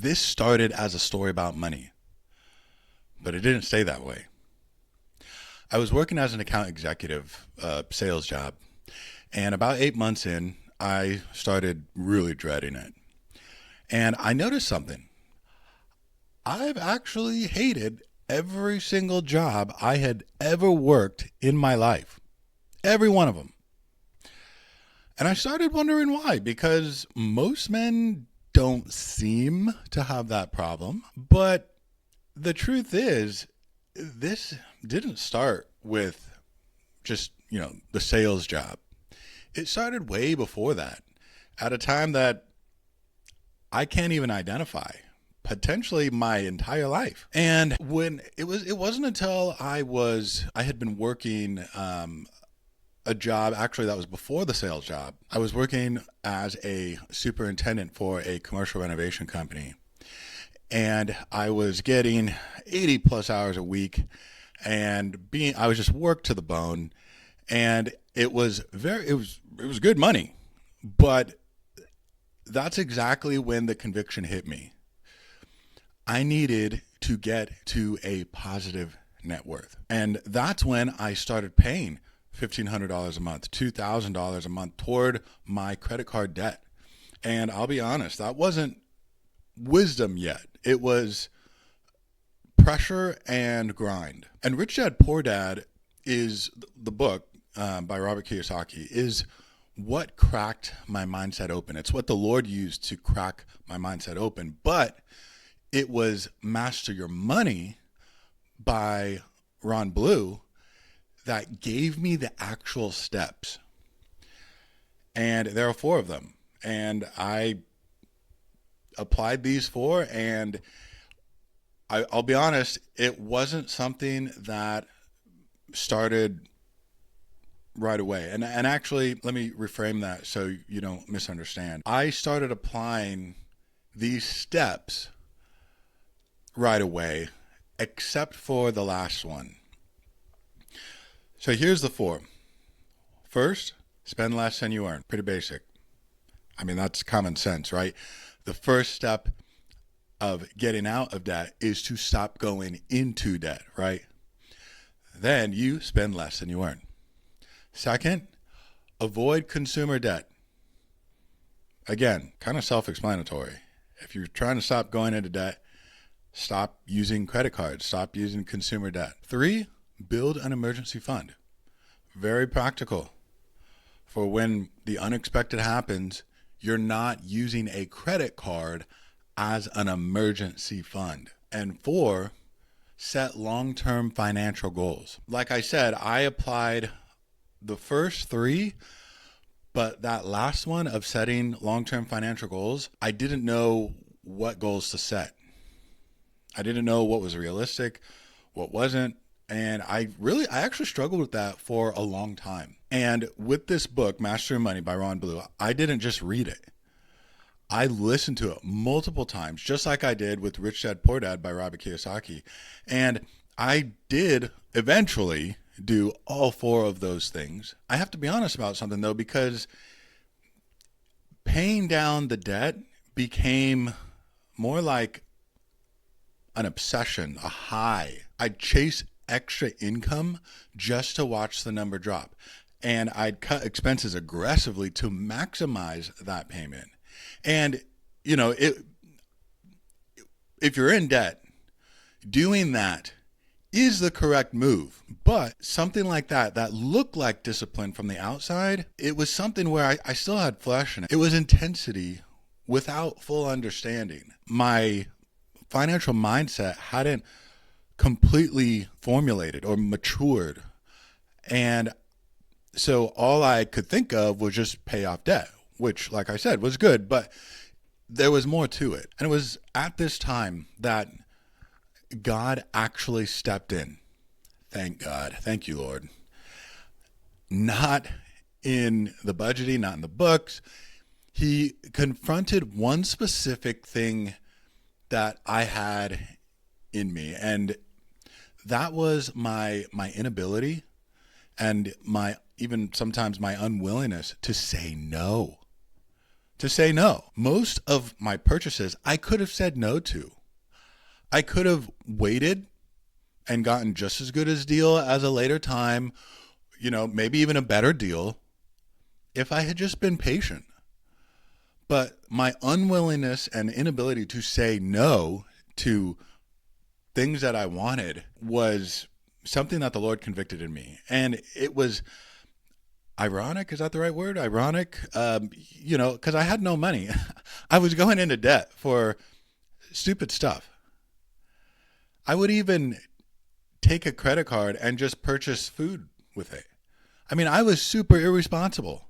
This started as a story about money, but it didn't stay that way. I was working as an account executive, sales job, and about 8 months in, I started really dreading it. And I noticed something. I've actually hated every single job I had ever worked in my life. Every one of them. And I started wondering why, because most men don't seem to have that problem. But the truth is, this didn't start with just, the sales job. It started way before that, at a time that I can't even identify, potentially my entire life. And when it wasn't until I had been working a job, actually that was before the sales job. I was working as a superintendent for a commercial renovation company. And I was getting 80 plus hours a week, and I was just worked to the bone, and it was good money. But that's exactly when the conviction hit me. I needed to get to a positive net worth. And that's when I started paying $1,500 a month, $2,000 a month toward my credit card debt. And I'll be honest, that wasn't wisdom yet. It was pressure and grind. And Rich Dad Poor Dad is the book by Robert Kiyosaki, is what cracked my mindset open. It's what the Lord used to crack my mindset open. But it was Master Your Money by Ron Blue that gave me the actual steps. And there are four of them. And I applied these four, and I'll be honest, it wasn't something that started right away. And actually, let me reframe that so you don't misunderstand. I started applying these steps right away, except for the last one. So here's the four. First, spend less than you earn. Pretty basic. I mean, that's common sense, right? The first step of getting out of debt is to stop going into debt, right? Then you spend less than you earn. Second, avoid consumer debt. Again, kind of self-explanatory. If you're trying to stop going into debt, stop using credit cards, stop using consumer debt. 3, build an emergency fund. Very practical. For when the unexpected happens, you're not using a credit card as an emergency fund. And 4, set long-term financial goals. Like I said, I applied the first 3, but that last one of setting long-term financial goals, I didn't know what goals to set. I didn't know what was realistic, what wasn't. And I actually struggled with that for a long time. And with this book, Master Your Money by Ron Blue, I didn't just read it. I listened to it multiple times, just like I did with Rich Dad Poor Dad by Robert Kiyosaki. And I did eventually do all 4 of those things. I have to be honest about something, though, because paying down the debt became more like an obsession, a high. I'd chase extra income just to watch the number drop. And I'd cut expenses aggressively to maximize that payment. And, if you're in debt, doing that is the correct move. But something like that looked like discipline from the outside, it was something where I still had flesh in it. It was intensity without full understanding. My financial mindset hadn't completely formulated or matured. And so all I could think of was just pay off debt, which, like I said, was good, but there was more to it. And it was at this time that God actually stepped in. Thank God. Thank you, Lord. Not in the budgeting, not in the books. He confronted one specific thing that I had in me, and that was my inability and even sometimes my unwillingness to say no. to say no. Most of my purchases I could have said no to. I could have waited and gotten just as good a deal as a later time, maybe even a better deal if I had just been patient. But my unwillingness and inability to say no to things that I wanted was something that the Lord convicted in me. And it was ironic. Is that the right word? Ironic? Because I had no money. I was going into debt for stupid stuff. I would even take a credit card and just purchase food with it. I mean, I was super irresponsible.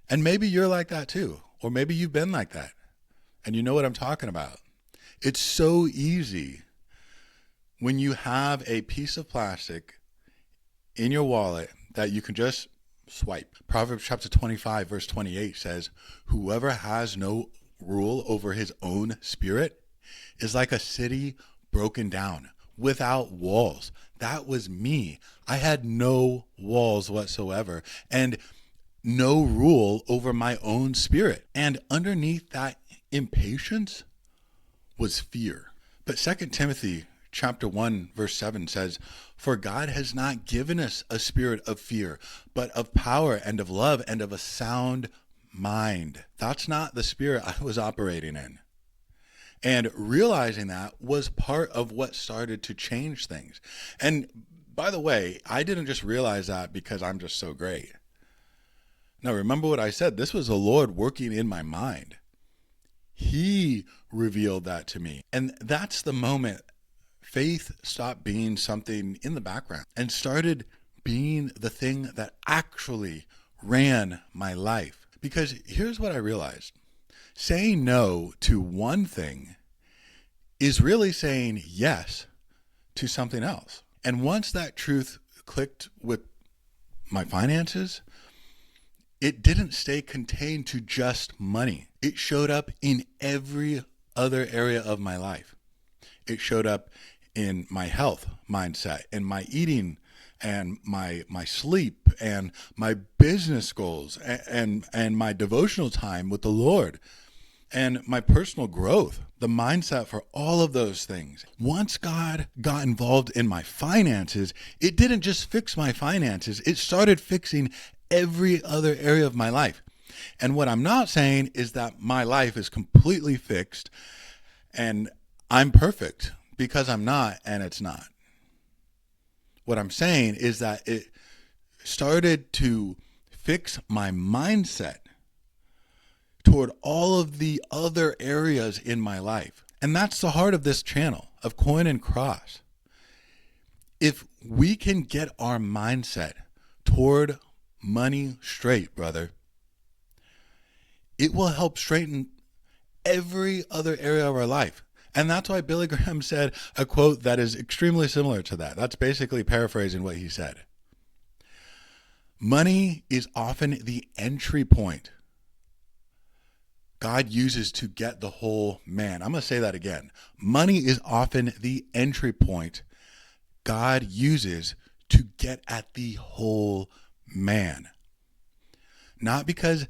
And maybe you're like that too. Or maybe you've been like that. And you know what I'm talking about. It's so easy when you have a piece of plastic in your wallet that you can just swipe. Proverbs chapter 25, verse 28 says, "Whoever has no rule over his own spirit is like a city broken down without walls." That was me. I had no walls whatsoever and no rule over my own spirit. And underneath that impatience was fear. But 2 Timothy chapter 1 verse 7 says, "For God has not given us a spirit of fear, but of power and of love and of a sound mind." That's not the spirit I was operating in. And realizing that was part of what started to change things. And by the way, I didn't just realize that because I'm just so great. Now, remember what I said. This was the Lord working in my mind. He revealed that to me. And that's the moment faith stopped being something in the background and started being the thing that actually ran my life. Because here's what I realized. Saying no to one thing is really saying yes to something else. And once that truth clicked with my finances, it didn't stay contained to just money. It showed up in every other area of my life. It showed up in my health mindset, in my eating and my sleep and my business goals and my devotional time with the Lord and my personal growth, the mindset for all of those things. Once God got involved in my finances, it didn't just fix my finances. It started fixing every other area of my life. And what I'm not saying is that my life is completely fixed and I'm perfect, because I'm not, and it's not. What I'm saying is that it started to fix my mindset toward all of the other areas in my life. And that's the heart of this channel, of Coin and Cross. If we can get our mindset toward money straight, brother, it will help straighten every other area of our life. And that's why Billy Graham said a quote that is extremely similar to that. That's basically paraphrasing what he said. Money is often the entry point God uses to get the whole man. I'm going to say that again. Money is often the entry point God uses to get at the whole man. Not because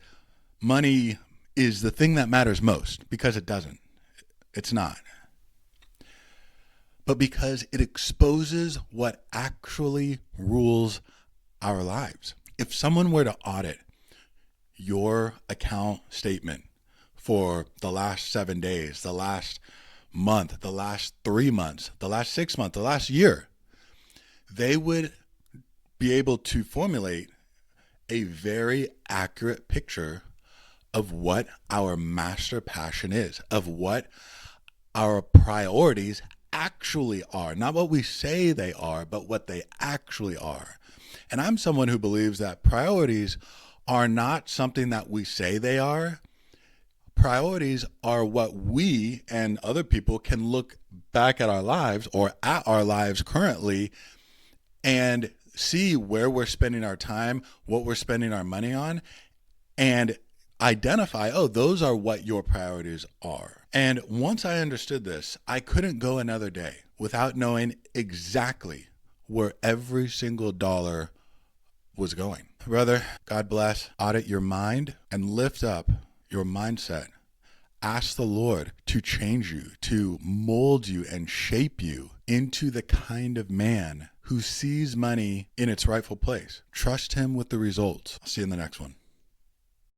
money is the thing that matters most, because it doesn't. It's not. But because it exposes what actually rules our lives. If someone were to audit your account statement for the last 7 days, the last month, the last 3 months, the last 6 months, the last year, they would be able to formulate a very accurate picture of what our master passion is, of what our priorities actually are. Not what we say they are, but what they actually are. And I'm someone who believes that priorities are not something that we say they are. Priorities are what we and other people can look back at our lives or at our lives currently and see where we're spending our time, what we're spending our money on, and identify, oh, those are what your priorities are. And once I understood this, I couldn't go another day without knowing exactly where every single dollar was going. Brother, God bless. Audit your mind and lift up your mindset. Ask the Lord to change you, to mold you and shape you into the kind of man who sees money in its rightful place. Trust him with the results. I'll see you in the next one.